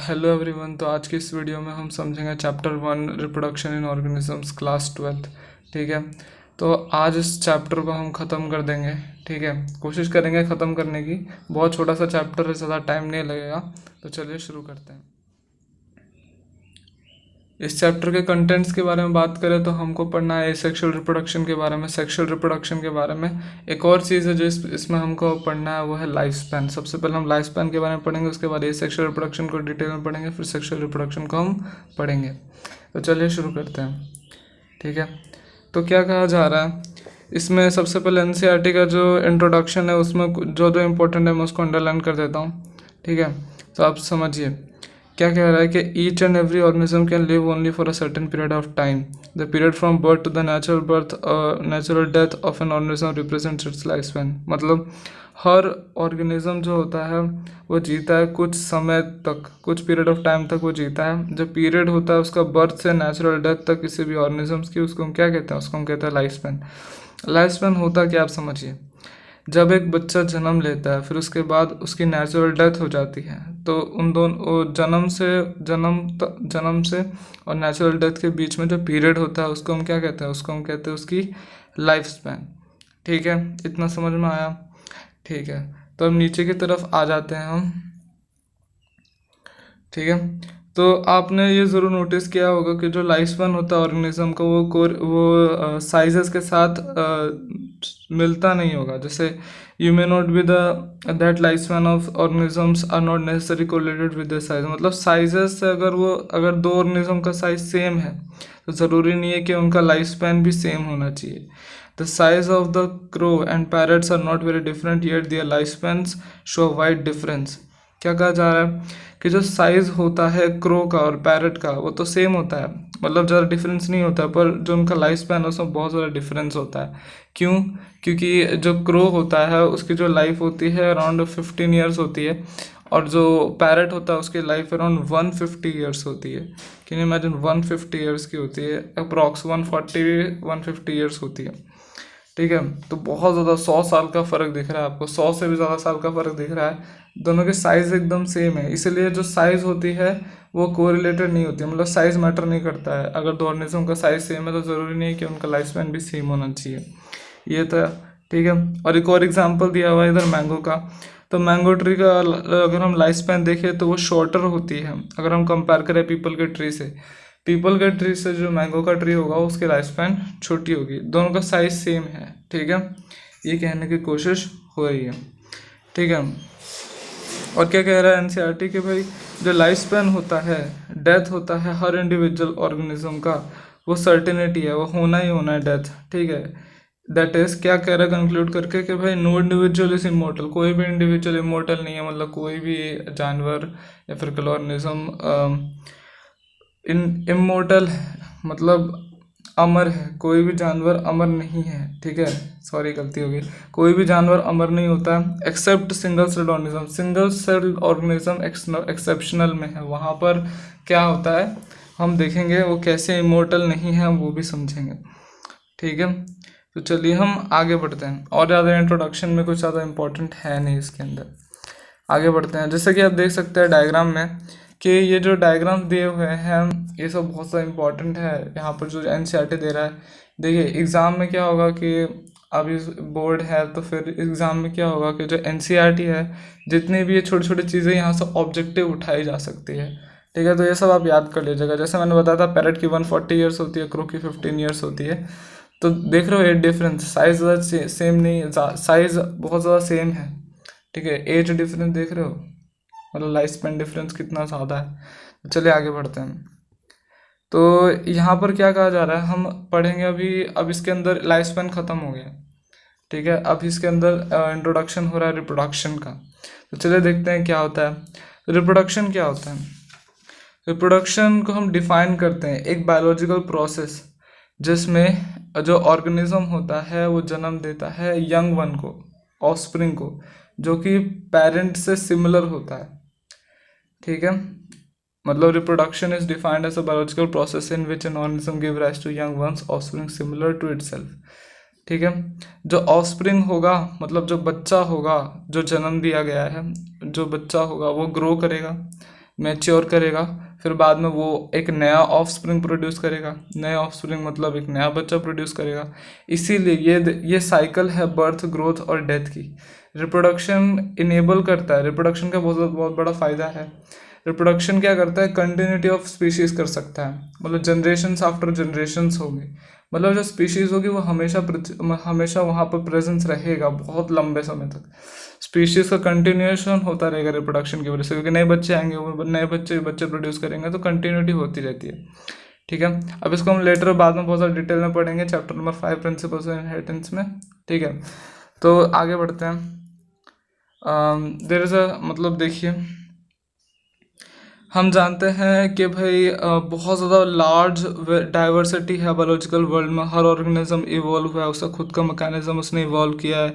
Hello everyone. तो आज की इस वीडियो में हम समझेंगे chapter 1 reproduction in organisms class 12th। ठीक है, तो आज इस चैप्टर को हम ख़त्म कर देंगे। ठीक है, कोशिश करेंगे ख़त्म करने की। बहुत छोटा सा चैप्टर है, ज़्यादा टाइम नहीं लगेगा। तो चलिए शुरू करते हैं। इस चैप्टर के कंटेंट्स के बारे में बात करें तो हमको पढ़ना है सेक्सुअल रिप्रोडक्शन के बारे में, सेक्सुअल रिप्रोडक्शन के बारे में। एक और चीज़ है जो इसमें हमको पढ़ना है, वो है लाइफ स्पैन। सबसे पहले हम लाइफ स्पैन के बारे में पढ़ेंगे, उसके बाद सेक्सुअल रिप्रोडक्शन को डिटेल में पढ़ेंगे, फिर सेक्सुअल रिप्रोडक्शन को हम पढ़ेंगे। तो चलिए शुरू करते हैं। ठीक है, तो क्या कहा जा रहा है इसमें? सबसे पहले एनसीईआरटी का जो इंट्रोडक्शन है उसमें जो जो इम्पोर्टेंट है मैं उसको अंडरलाइन कर देता हूँ। ठीक है, तो आप समझिए क्या कह रहा है कि each and every organism can live only for a certain period of time. The period from birth to the natural death of an organism represents its life span. मतलब हर ऑर्गेनिज्म जो होता है वो जीता है कुछ समय तक, कुछ पीरियड ऑफ टाइम तक वो जीता है। जो पीरियड होता है उसका बर्थ से नेचुरल डेथ तक किसी भी ऑर्गेनिजम्स की, उसको हम क्या कहते हैं? उसको हम कहते हैं लाइफ स्पैन। लाइफ स्पैन होता क्या, आप समझिए। जब एक बच्चा जन्म लेता है फिर उसके बाद उसकी नेचुरल डेथ हो जाती है, तो उन दोनों जन्म से और नेचुरल डेथ के बीच में जो पीरियड होता है उसको हम क्या कहते हैं? उसको हम कहते हैं उसकी लाइफ स्पैन। ठीक है, इतना समझ में आया? ठीक है, तो अब नीचे की तरफ आ जाते हैं हम। ठीक है, तो आपने ये ज़रूर नोटिस किया होगा कि जो लाइफ स्पैन होता है ऑर्गेनिज्म का वो साइजेस के साथ मिलता नहीं होगा। जैसे you may not be the that life span of organisms are not necessary correlated with the size. मतलब साइजेस से अगर दो ऑर्गेनिज्म का साइज सेम है तो ज़रूरी नहीं है कि उनका लाइफ स्पैन भी सेम होना चाहिए। The size of the crow and parrots are not very different, yet their lifespans show a wide difference। क्या कहा जा रहा है कि जो साइज होता है क्रो का और पैरट का वो तो सेम होता है, मतलब ज़्यादा डिफरेंस नहीं होता है, पर जो उनका लाइफ स्पैन है उसमें बहुत ज़्यादा डिफरेंस होता है। क्यों? क्योंकि जो क्रो होता है उसकी जो लाइफ होती है अराउंड 15 ईयर्स होती है, और जो पैरट होता है उसकी लाइफ अराउंड 150 ईयर्स होती है। Can you imagine? 150 ईयर्स की होती है, अप्रॉक्स 150 ईयर्स होती है। ठीक है, तो बहुत ज़्यादा 100 साल का फ़र्क दिख रहा है आपको, 100 से भी ज़्यादा साल का फ़र्क दिख रहा है। दोनों के साइज़ एकदम सेम है, इसलिए जो साइज़ होती है वो कोरिलेटेड नहीं होती है, मतलब साइज़ मैटर नहीं करता है। अगर दो ऑर्गेनिज्म का साइज़ सेम है तो ज़रूरी नहीं है कि उनका लाइफ स्पैन भी सेम होना चाहिए। ये था। ठीक है, और एक और एग्जांपल दिया हुआ है इधर मैंगो का। तो मैंगो ट्री का अगर हम लाइफ स्पैन देखें तो वो शॉर्टर होती है अगर हम कंपेयर करें पीपल के ट्री से। पीपल के ट्री से जो मैंगो का ट्री होगा उसकी लाइफ स्पैन छोटी होगी। दोनों का साइज सेम है। ठीक है, ये कहने की कोशिश हो रही है। ठीक है, और क्या कह रहा है एनसीईआरटी के भाई, जो लाइफ स्पैन होता है, डेथ होता है हर इंडिविजुअल ऑर्गेनिज्म का, वो सर्टेनिटी है, वो होना ही होना है डेथ। ठीक है, दैट इज क्या कह रहा है कंक्लूड करके कि भाई नो इंडिविजुअल इज इमोर्टल। कोई भी इंडिविजुअल इमोर्टल नहीं है, मतलब कोई भी जानवर या फिर ऑर्गेनिज्म इन इमोर्टल मतलब अमर है। कोई भी जानवर अमर नहीं है। ठीक है, सॉरी गलती हो गई। कोई भी जानवर अमर नहीं होता है except single celled organism. Single celled organism exceptional में है, वहाँ पर क्या होता है हम देखेंगे, वो कैसे इमोर्टल नहीं है हम वो भी समझेंगे। ठीक है, तो चलिए हम आगे बढ़ते हैं। और ज़्यादा इंट्रोडक्शन में कुछ ज़्यादा इम्पोर्टेंट है नहीं इसके अंदर, आगे बढ़ते हैं। जैसे कि आप देख सकते हैं डायग्राम में कि ये जो डायग्राम दिए हुए हैं ये सब बहुत सा इम्पोर्टेंट है। यहाँ पर जो एनसीईआरटी दे रहा है, देखिए एग्ज़ाम में क्या होगा कि अभी बोर्ड है तो फिर एग्ज़ाम में क्या होगा कि जो एनसीईआरटी है, जितनी भी ये छोटी छोटी चीज़ें यहाँ से ऑब्जेक्टिव उठाई जा सकती है। ठीक है, तो ये सब आप याद कर लीजिएगा। जैसे मैंने बताया था पैरट की 140 ईयर्स होती है, क्रो की 15 ईयर्स होती है। तो देख रहे हो ये डिफरेंस, साइज़ सेम नहीं, साइज़ बहुत ज़्यादा सेम है। ठीक है, एज डिफरेंस देख रहे हो, मतलब लाइफ स्पैन डिफरेंस कितना ज़्यादा है। तो चलिए आगे बढ़ते हैं। तो यहाँ पर क्या कहा जा रहा है हम पढ़ेंगे अभी। अब इसके अंदर लाइफ स्पैन ख़त्म हो गया। ठीक है, अब इसके अंदर इंट्रोडक्शन हो रहा है रिप्रोडक्शन का। तो चलिए देखते हैं क्या होता है। रिप्रोडक्शन क्या होता है? रिप्रोडक्शन को हम डिफाइन करते हैं एक बायोलॉजिकल प्रोसेस जिसमें जो ऑर्गेनिज्म होता है वो जन्म देता है यंग वन को, ऑफस्प्रिंग को, जो कि पेरेंट से सिमिलर होता है। ठीक है, मतलब reproduction is defined as a biological process in which an organism give rise to young ones offspring similar to itself. ठीक है। जो ऑफस्प्रिंग होगा मतलब जो बच्चा होगा, जो जन्म दिया गया है, जो बच्चा होगा वो ग्रो करेगा, मैच्योर करेगा, फिर बाद में वो एक नया ऑफस्प्रिंग प्रोड्यूस करेगा। नया ऑफस्प्रिंग मतलब एक नया बच्चा प्रोड्यूस करेगा। इसीलिए ये साइकिल है बर्थ, ग्रोथ और डेथ की। रिप्रोडक्शन इनेबल करता है, रिप्रोडक्शन का बहुत बहुत बड़ा फायदा है। रिप्रोडक्शन क्या करता है, कंटिन्यूटी ऑफ स्पीशीज कर सकता है, मतलब जनरेशन्स आफ्टर जनरेशन्स होगी, मतलब जो स्पीशीज होगी वो हमेशा वहाँ पर प्रेजेंस रहेगा बहुत लंबे समय तक। स्पीशीज का कंटिन्यूएशन होता रहेगा रिप्रोडक्शन की वजह से, क्योंकि नए बच्चे आएंगे, वो नए बच्चे प्रोड्यूस करेंगे, तो कंटिन्यूटी होती रहती है। ठीक है। अब इसको हम लेटर बाद में बहुत ज़्यादा डिटेल में पढ़ेंगे chapter number 5 principles of inheritance में। ठीक है, तो आगे बढ़ते हैं। देयर इज़ अ मतलब देखिए, हम जानते हैं कि भाई बहुत ज़्यादा लार्ज डाइवर्सिटी है बायोलॉजिकल वर्ल्ड में। हर ऑर्गेनिज्म इवॉल्व हुआ है, उसका खुद का मैकेनिज्म उसने इवॉल्व किया है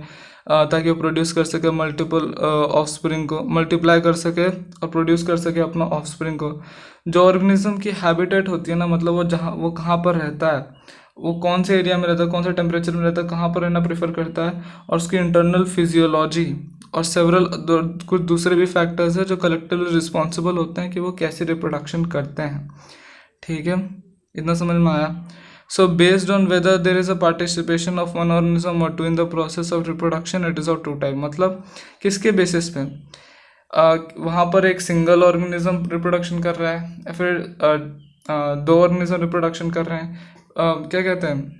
ताकि वो प्रोड्यूस कर सके मल्टीपल ऑफस्प्रिंग को, मल्टीप्लाई कर सके और प्रोड्यूस कर सके अपना ऑफस्प्रिंग को। जो ऑर्गेनिज्म की हैबिटेट होती है ना, मतलब वो कहाँ पर रहता है, वो कौन से एरिया में रहता है, कौन से टेम्परेचर में रहता है, कहाँ पर रहना प्रेफर करता है, और उसकी इंटरनल फिजियोलॉजी और सेवरल कुछ दूसरे भी फैक्टर्स हैं जो कलेक्टिवली रिस्पॉन्सिबल होते हैं कि वो कैसे रिप्रोडक्शन करते हैं। ठीक है, इतना समझ में आया। So based on whether there is a participation of one organism or two in the process of reproduction, it is of two type. मतलब किसके बेसिस पे, वहाँ पर एक सिंगल ऑर्गेनिज्म रिप्रोडक्शन कर रहा है या फिर दो ऑर्गेनिज्म रिप्रोडक्शन कर रहे हैं, क्या कहते हैं,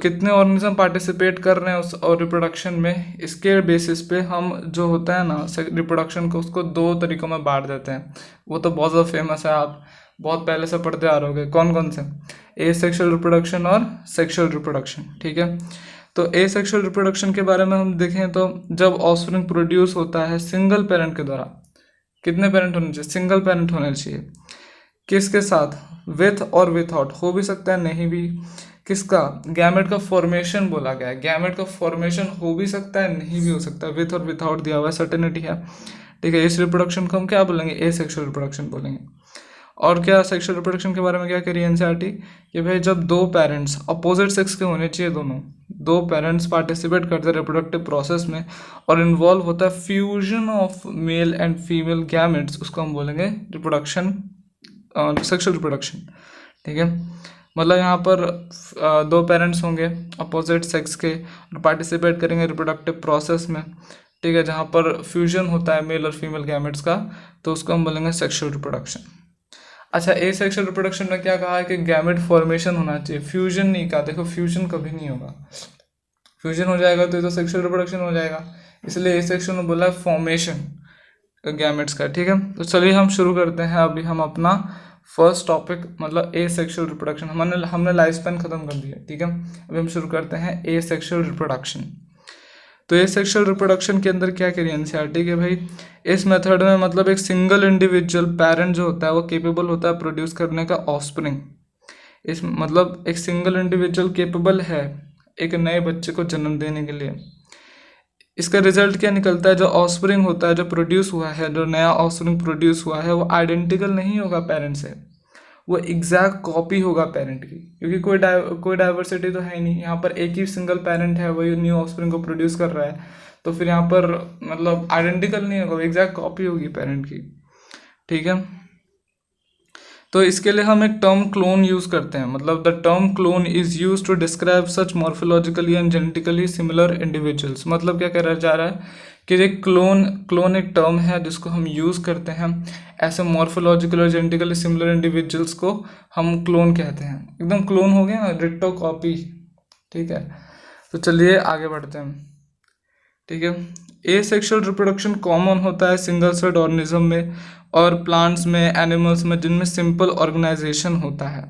कितने ऑर्गेनिज्म पार्टिसिपेट कर रहे हैं उस और रिप्रोडक्शन में, इसके बेसिस पे हम जो होता है ना रिप्रोडक्शन को, उसको दो तरीक़ों में बांट देते हैं। वो तो बहुत ज़्यादा फेमस है, आप बहुत पहले से पढ़ते आ रहे होगे। कौन कौन से, ए सेक्शुअल रिप्रोडक्शन और सेक्शुअल रिप्रोडक्शन। ठीक है, तो ए सेक्शुअल रिप्रोडक्शन के बारे में हम देखें तो जब ऑफस्प्रिंग प्रोड्यूस होता है सिंगल पेरेंट के द्वारा, कितने पेरेंट होने चाहिए, सिंगल पेरेंट होने चाहिए। किसके साथ, विथ और विथआउट, हो भी सकता है नहीं भी। किसका, गैमेट का फॉर्मेशन बोला गया है, गैमेट का फॉर्मेशन हो भी सकता है नहीं भी हो सकता है, विथ और विथआउट दिया हुआ है, सर्टेनिटी है। ठीक है, इस रिप्रोडक्शन को हम क्या बोलेंगे, ए सेक्शुअल रिप्रोडक्शन बोलेंगे। और क्या सेक्शुअल रिप्रोडक्शन के बारे में क्या करिए एनसीईआरटी, कि भाई जब दो पेरेंट्स अपोजिट सेक्स के होने चाहिए, दोनों दो पेरेंट्स पार्टिसिपेट करते हैं रिप्रोडक्टिव प्रोसेस में और इन्वॉल्व होता है fusion of male and female gametes, उसको हम बोलेंगे रिप्रोडक्शन, सेक्शुअल रिप्रोडक्शन। ठीक है, मतलब यहाँ पर दो पेरेंट्स होंगे अपोजिट सेक्स के और पार्टिसिपेट करेंगे रिप्रोडक्टिव प्रोसेस में। ठीक है, जहाँ पर फ्यूजन होता है मेल और फीमेल गैमेट्स का, तो उसको हम बोलेंगे सेक्शुअल रिप्रोडक्शन। अच्छा, ए सेक्शुअल रिप्रोडक्शन में क्या कहा है कि गैमेट फॉर्मेशन होना चाहिए, फ्यूजन नहीं कहा। देखो फ्यूजन कभी नहीं होगा, फ्यूजन हो जाएगा तो ये तो सेक्शुअल रिप्रोडक्शन हो जाएगा, इसलिए ए सेक्शन में बोला है फॉर्मेशन गैमेट्स का। ठीक है, तो चलिए हम शुरू करते हैं अभी हम अपना फर्स्ट टॉपिक, मतलब ए सेक्शुअल रिप्रोडक्शन। हमने लाइफ स्पैन खत्म कर दिया। ठीक है, अभी हम शुरू करते हैं ए सेक्शुअल रिप्रोडक्शन। तो ए सेक्शुअल रिप्रोडक्शन के अंदर क्या करिए एनसीईआरटी के भाई, इस मेथड में मतलब एक सिंगल इंडिविजुअल पेरेंट जो होता है वो केपेबल होता है प्रोड्यूस करने का ऑफस्प्रिंग। इस मतलब एक सिंगल इंडिविजुअल केपेबल है एक नए बच्चे को जन्म देने के लिए। इसका रिजल्ट क्या निकलता है, जो ऑफस्प्रिंग होता है, जो प्रोड्यूस हुआ है, जो नया ऑफस्प्रिंग प्रोड्यूस हुआ है, वो आइडेंटिकल नहीं होगा पेरेंट से, वो एग्जैक्ट कॉपी होगा पेरेंट की, क्योंकि कोई डाइवर्सिटी तो है ही नहीं। यहाँ पर एक ही सिंगल पेरेंट है, वही न्यू ऑफस्प्रिंग को प्रोड्यूस कर रहा है, तो फिर यहाँ पर मतलब आइडेंटिकल नहीं होगा, एग्जैक्ट कॉपी होगी पेरेंट की। ठीक है, तो इसके लिए हम एक टर्म क्लोन यूज़ करते हैं, मतलब the term clone is use to describe such morphologically and genetically similar individuals. मतलब क्या कहा जा रहा है कि एक क्लोन एक टर्म है जिसको हम यूज़ करते हैं ऐसे मॉर्फोलॉजिकल और जेनेटिकली सिमिलर इंडिविजुअल्स को हम क्लोन कहते हैं। एकदम क्लोन हो गया, डिट्टो कॉपी। ठीक है, तो चलिए आगे बढ़ते हैं। ठीक है, ए सेक्शुअल रिप्रोडक्शन कॉमन होता है सिंगल सेल ऑर्गेनिज्म में और प्लांट्स में, एनिमल्स में, जिनमें सिंपल ऑर्गेनाइजेशन होता है।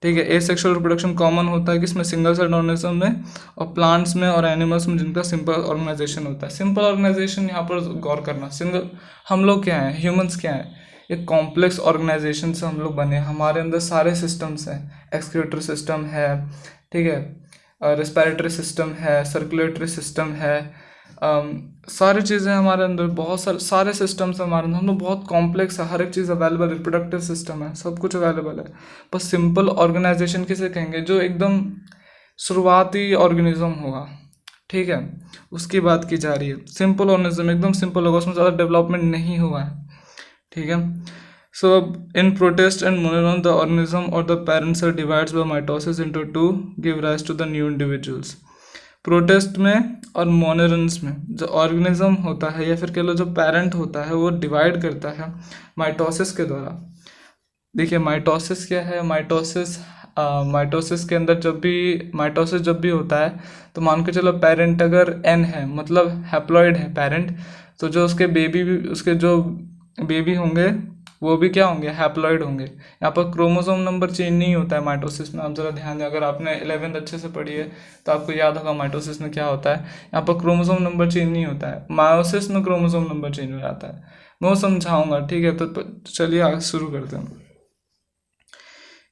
ठीक है, ए सेक्शुअल रिप्रोडक्शन कॉमन होता है किसमें, सिंगल सेल ऑर्गेनिज्म में और प्लांट्स में और एनिमल्स में, जिनका सिंपल ऑर्गेनाइजेशन होता है। सिंपल ऑर्गेनाइजेशन यहाँ पर गौर करना, सिंगल हम लोग क्या हैं, ह्यूमंस क्या हैं, एक कॉम्प्लेक्स ऑर्गेनाइजेशन से हम लोग बने, हमारे अंदर सारे सिस्टम्स हैं, एक्सक्रीटरी सिस्टम है, ठीक है, रेस्पिरेटरी सिस्टम है, सर्कुलेटरी सिस्टम है, सारी चीज़ें हमारे अंदर, बहुत सारे सिस्टम्स हमारे अंदर, हम लोग बहुत कॉम्प्लेक्स है, हर एक चीज़ अवेलेबल, रिप्रोडक्टिव सिस्टम है, सब कुछ अवेलेबल है। बस सिंपल ऑर्गेनाइजेशन किसे कहेंगे, जो एकदम शुरुआती ऑर्गेनिज्म होगा, ठीक है, उसकी बात की जा रही है। सिंपल ऑर्गेनिज्म एकदम सिंपल होगा, उसमें ज़्यादा डेवलपमेंट नहीं हुआ है, ठीक है। सो इन प्रोटिस्ट एंड मोनोन the organism or the parent cell divides by mitosis into two give rise to the new individuals. Protist में और मोनेरन्स में जो ऑर्गेनिज्म होता है या फिर कह लो जो पेरेंट होता है वो डिवाइड करता है माइटोसिस के द्वारा। देखिए माइटोसिस क्या है, माइटोसिस के अंदर माइटोसिस जब भी होता है तो मान के चलो पेरेंट अगर एन है मतलब हैप्लॉइड है पेरेंट, तो जो उसके जो बेबी होंगे वो भी क्या होंगे, हैप्लॉइड होंगे। यहाँ पर क्रोमोसोम नंबर चेंज नहीं होता है माइटोसिस में, आप जरा ध्यान दें, अगर आपने 11th अच्छे से पढ़ी है तो आपको याद होगा माइटोसिस में क्या होता है। यहाँ पर क्रोमोसोम नंबर चेंज नहीं होता है, मायोसिस में क्रोमोसोम नंबर चेंज हो जाता है। मैं वो समझाऊंगा, ठीक है। तो चलिए आगे शुरू करते हैं।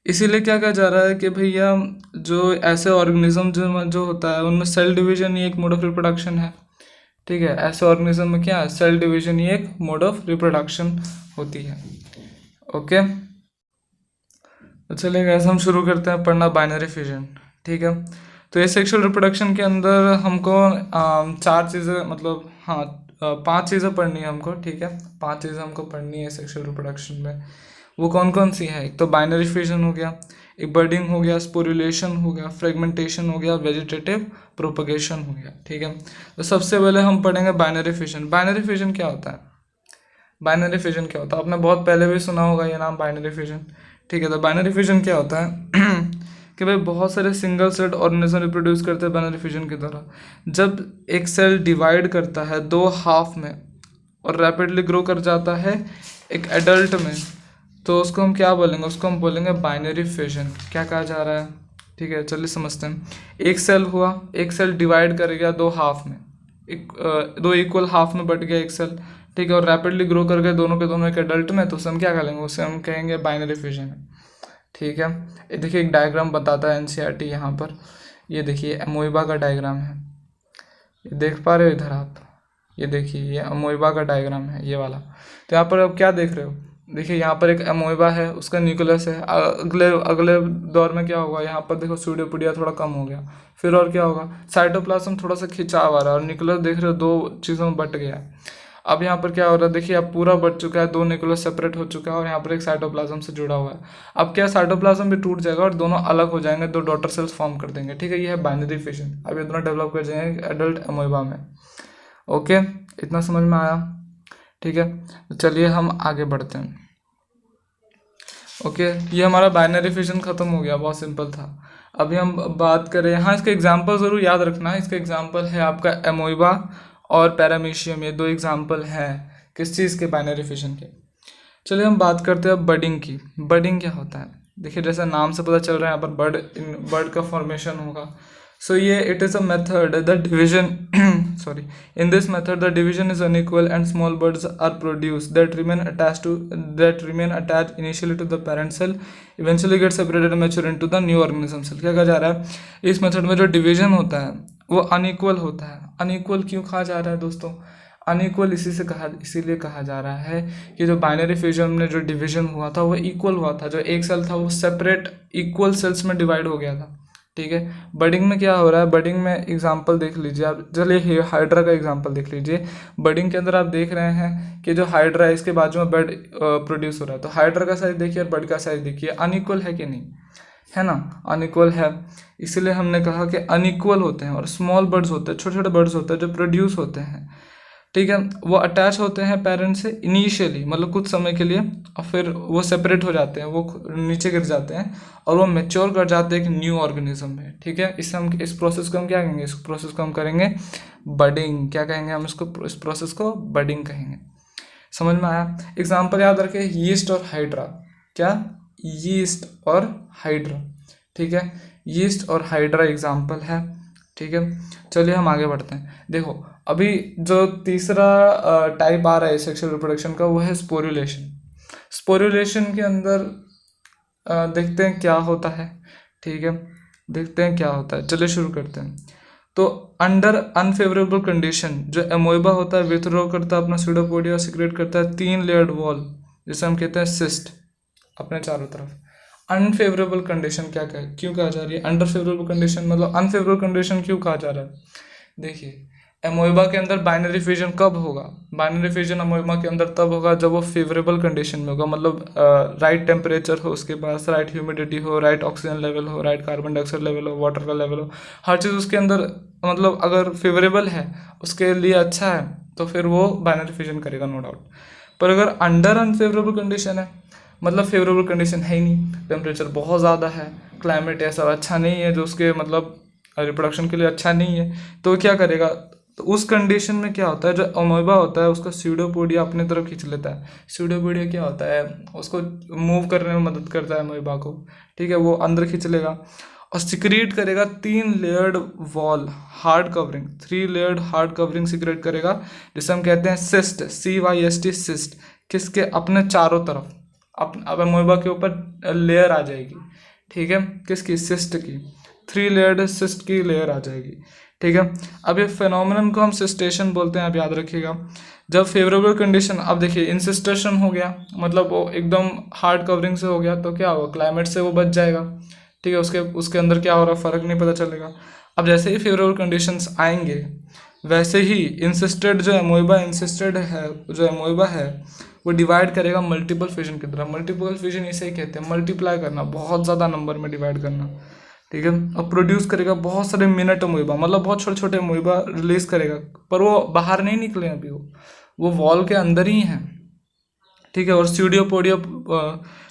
इसीलिए क्या कहा जा रहा है कि भैया जो ऐसे ऑर्गेनिज्म जो होता है उनमें सेल डिवीजन ही एक मोड ऑफ रिप्रोडक्शन है, ठीक है। ऐसे ऑर्गेनिज्म में क्या है, सेल डिवीजन ही एक मोड ऑफ रिप्रोडक्शन होती है, ओके। तो चलिए गाइस हम शुरू करते हैं पढ़ना बाइनरी फिजन, ठीक है। तो ये सेक्सुअल रिप्रोडक्शन के अंदर हमको चार चीज़ें मतलब हाँ 5 चीज़ें पढ़नी है हमको, ठीक है। 5 चीज़ें हमको पढ़नी है सेक्सुअल रिप्रोडक्शन में। वो कौन कौन सी है, एक तो बाइनरी फिजन हो गया, एक बर्डिंग हो गया, स्पोरुलेशन हो गया, फ्रेगमेंटेशन हो गया, वेजिटेटिव प्रोपगेशन हो गया, ठीक है। तो सबसे पहले हम पढ़ेंगे बाइनरी फिजन। बाइनरी फिजन क्या होता है, बाइनरी फिजन क्या होता है, आपने बहुत पहले भी सुना होगा ये नाम बाइनरी फिजन, ठीक है। तो बाइनरी फिजन क्या होता है कि भाई बहुत सारे सिंगल सेल ऑर्गेनिज्म रिप्रोड्यूस करते हैं बाइनरी फिजन के द्वारा। जब एक सेल डिवाइड करता है 2 हाफ में और रैपिडली ग्रो कर जाता है एक एडल्ट में, तो उसको हम क्या बोलेंगे, उसको हम बोलेंगे बाइनरी फिजन। क्या कहा जा रहा है, ठीक है, चलिए समझते हैं। एक सेल हुआ, एक सेल डिवाइड कर गया 2 हाफ में, दो इक्वल हाफ में बट गया एक सेल, ठीक है, और रैपिडली ग्रो कर गए दोनों के दोनों एक एडल्ट में, तो उसे हम क्या करेंगे, उसे हम कहेंगे बाइनरी फिजन, ठीक है। ये देखिए एक डायग्राम बताता है एनसीईआरटी यहाँ पर, ये देखिए अमोइबा का डायग्राम है, ये देख पा रहे हो इधर आप, ये देखिए ये अमोइबा का डायग्राम है ये वाला। तो यहाँ पर आप क्या देख रहे हो, देखिए यहाँ पर एक अमोइबा है, उसका न्यूक्लियस है। अगले अगले दौर में क्या होगा, यहाँ पर देखो सूडोपोडिया थोड़ा कम हो गया, फिर और क्या होगा, साइटोप्लाज्म थोड़ा सा खिंचाव आ रहा है और न्यूक्लियस देख रहे हो 2 चीज़ों में बट गया है। अब यहाँ पर क्या हो रहा है, देखिए अब पूरा बट चुका है, 2 न्यूक्लियस सेपरेट हो चुका है और यहाँ पर एक साइटोप्लाज्म से जुड़ा हुआ है। अब क्या साइटोप्लाज्म भी टूट जाएगा और दोनों अलग हो जाएंगे, 2 डॉटर सेल्स फॉर्म कर देंगे, ठीक है। ये है बाइनरी फिजन। अब ये दोनों डेवलप कर जाएंगे एडल्ट अमोइबा में, ओके, इतना समझ में आया, ठीक है। तो चलिए हम आगे बढ़ते हैं, ओके। ये हमारा बाइनरी फिजन खत्म हो गया, बहुत सिंपल था। अभी हम बात करें, हाँ इसका एग्जाम्पल ज़रूर याद रखना है। इसका एग्जाम्पल है आपका एमोइबा और पैरामीशियम, ये 2 एग्जाम्पल हैं किस चीज़ के, बाइनरी फिजन के। चलिए हम बात करते हैं बडिंग की। बडिंग क्या होता है, देखिए जैसा नाम से पता चल रहा है यहाँ पर बर्ड का फॉर्मेशन होगा। So yeah, it is a method. The division, sorry, in this method the division is unequal and small buds are produced that remain attached initially to the parent cell, eventually get separated and mature into the new organism cell. क्या कहा जा रहा है, इस method में जो division होता है वो अनइक्वल होता है। अनइक्वल क्यों कहा जा रहा है दोस्तों, अनइक्वल इसीलिए कहा जा रहा है कि जो बाइनरी फिजन में जो डिवीजन हुआ था वो इक्वल हुआ था। जो एक सेल था वो सेपरेट इक्वल सेल्स में डिवाइड हो गया था, ठीक है। बडिंग में क्या हो रहा है, बडिंग में एग्जांपल देख लीजिए आप, चलिए हाइड्रा का एग्जांपल देख लीजिए। बडिंग के अंदर आप देख रहे हैं कि जो हाइड्रा है इसके बाजू में बड प्रोड्यूस हो रहा है, तो हाइड्रा का साइज देखिए और बड का साइज देखिए, अनइक्वल है कि नहीं, है ना, अनइक्वल है। इसीलिए हमने कहा कि अनइक्वल होते हैं और स्मॉल बर्ड्स होते हैं, छोटे छोटे बर्ड्स होते हैं जो प्रोड्यूस होते हैं, ठीक है। वो अटैच होते हैं पेरेंट से इनिशियली, मतलब कुछ समय के लिए, और फिर वो सेपरेट हो जाते हैं, वो नीचे गिर जाते हैं और वो मेच्योर कर जाते हैं एक न्यू ऑर्गेनिज्म में, ठीक है। इससे हम इस प्रोसेस को हम क्या कहेंगे, इस प्रोसेस को हम करेंगे बडिंग। क्या कहेंगे हम इसको, इस प्रोसेस को बडिंग कहेंगे। समझ में आया। एग्जाम्पल याद रखें, यीस्ट और हाइड्रा। क्या, यीस्ट और हाइड्रा, ठीक है। यीस्ट और हाइड्रा एग्जाम्पल है, ठीक है। चलिए हम आगे बढ़ते हैं। देखो अभी जो तीसरा टाइप आ रहा है सेक्सुअल रिप्रोडक्शन का वो है स्पोरुलेशन। स्पोरुलेशन के अंदर देखते हैं क्या होता है, ठीक है, देखते हैं क्या होता है। चलिए शुरू करते हैं। तो अंडर अनफेवरेबल कंडीशन जो एमोइबा होता है विथड्रॉ करता है अपना स्यूडोपोडिया, सिक्रेट करता है 3 लेयर्ड वॉल जिसे हम कहते हैं सिस्ट अपने चारों तरफ। अनफेवरेबल कंडीशन क्यों कहा जा रही है? अंडर फेवरेबल कंडीशन मतलब अनफेवरेबल कंडीशन क्यों कहा जा रहा है? देखिए, अमोएबा के अंदर बाइनरी फ्यूजन कब होगा? बाइनरी फ्यूजन अमोएबा के अंदर तब होगा जब वो फेवरेबल कंडीशन में होगा, मतलब राइट टेम्परेचर हो उसके पास, राइट ह्यूमिडिटी हो, राइट ऑक्सीजन लेवल हो, राइट कार्बन डाइऑक्साइड लेवल हो, वाटर का लेवल हो, हर चीज़ उसके अंदर मतलब अगर फेवरेबल है, उसके लिए अच्छा है, तो फिर वो बाइनरी फ्यूजन करेगा, नो डाउट। पर अगर अंडर अनफेवरेबल कंडीशन है, मतलब फेवरेबल कंडीशन है ही नहीं, टेम्परेचर बहुत ज़्यादा है, क्लाइमेट ऐसा अच्छा नहीं है जो उसके मतलब रिप्रोडक्शन के लिए अच्छा नहीं है, तो क्या करेगा? तो उस कंडीशन में क्या होता है, जो अमोएबा होता है उसका स्यूडोपोडिया अपने तरफ खींच लेता है। स्यूडोपोडिया क्या होता है? उसको मूव करने में मदद करता है अमोएबा को, ठीक है, वो अंदर खींच लेगा और सिक्रीट करेगा 3 layered wall hard covering, 3 layered hard covering secrete करेगा, जिसे हम कहते हैं सिस्ट, CYST सिस्ट। किसके? अपने चारों तरफ, अब अमोएबा के ऊपर लेयर आ जाएगी, ठीक है, किसकी? सिस्ट की, 3 लेयर्ड सिस्ट की लेयर आ जाएगी, ठीक है। अब ये फिनोमिनन को हम सिस्टेशन बोलते हैं, आप याद रखिएगा। जब फेवरेबल कंडीशन, अब देखिए इंसिस्टेशन हो गया, मतलब वो एकदम हार्ड कवरिंग से हो गया, तो क्या होगा? क्लाइमेट से वो बच जाएगा, ठीक है, उसके उसके अंदर क्या हो रहा है फ़र्क नहीं पता चलेगा। अब जैसे ही फेवरेबल कंडीशंस आएंगे, वैसे ही इंसिस्टेड जो अमोएबा इंसिस्टेड है, जो अमोएबा है वो डिवाइड करेगा मल्टीपल फ्यूजन की तरह। मल्टीपल फ्यूजन इसे ही कहते हैं, मल्टीप्लाई करना, बहुत ज़्यादा नंबर में डिवाइड करना, ठीक है। अब प्रोड्यूस करेगा बहुत सारे मिनट अमोएबा, मतलब बहुत छोटे छोटे अमोएबा रिलीज करेगा, पर वो बाहर नहीं निकले अभी, वो वॉल के अंदर ही हैं, ठीक है। और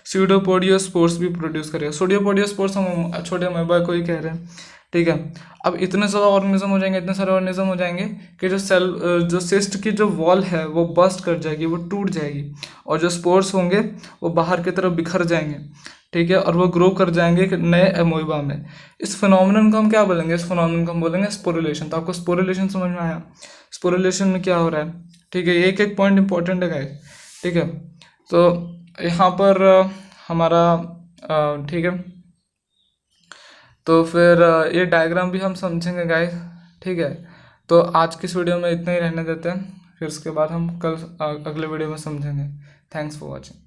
स्यूडोपोडियो स्पोर्स भी प्रोड्यूस करेगा। स्यूडोपोडियो स्पोर्स हम छोटे अमोएबा को ही कह रहे हैं, ठीक है। अब इतने ज़्यादा ऑर्गेनिज्म हो जाएंगे, इतने सारे ऑर्गेनिज्म हो जाएंगे कि जो सिस्ट की जो वॉल है वो बस्ट कर जाएगी, वो टूट जाएगी, और जो स्पोर्स होंगे वो बाहर की तरफ बिखर जाएंगे, ठीक है, और वो ग्रो कर जाएंगे एक नए अमोएबा में। इस फिनोमिनन को हम क्या बोलेंगे? इस फिनोमिनन को हम बोलेंगे स्पोरिलेशन। तो आपको स्पोरिलेशन समझ में आया? स्पोरिलेशन में क्या हो रहा है, ठीक है, एक एक पॉइंट इंपॉर्टेंट है गाइस, ठीक है। तो यहाँ पर हमारा ठीक है, तो फिर ये डायग्राम भी हम समझेंगे गाइस, ठीक है। तो आज की इस वीडियो में इतना ही रहने देते हैं, फिर उसके बाद हम कल अगले वीडियो में समझेंगे। Thanks for watching.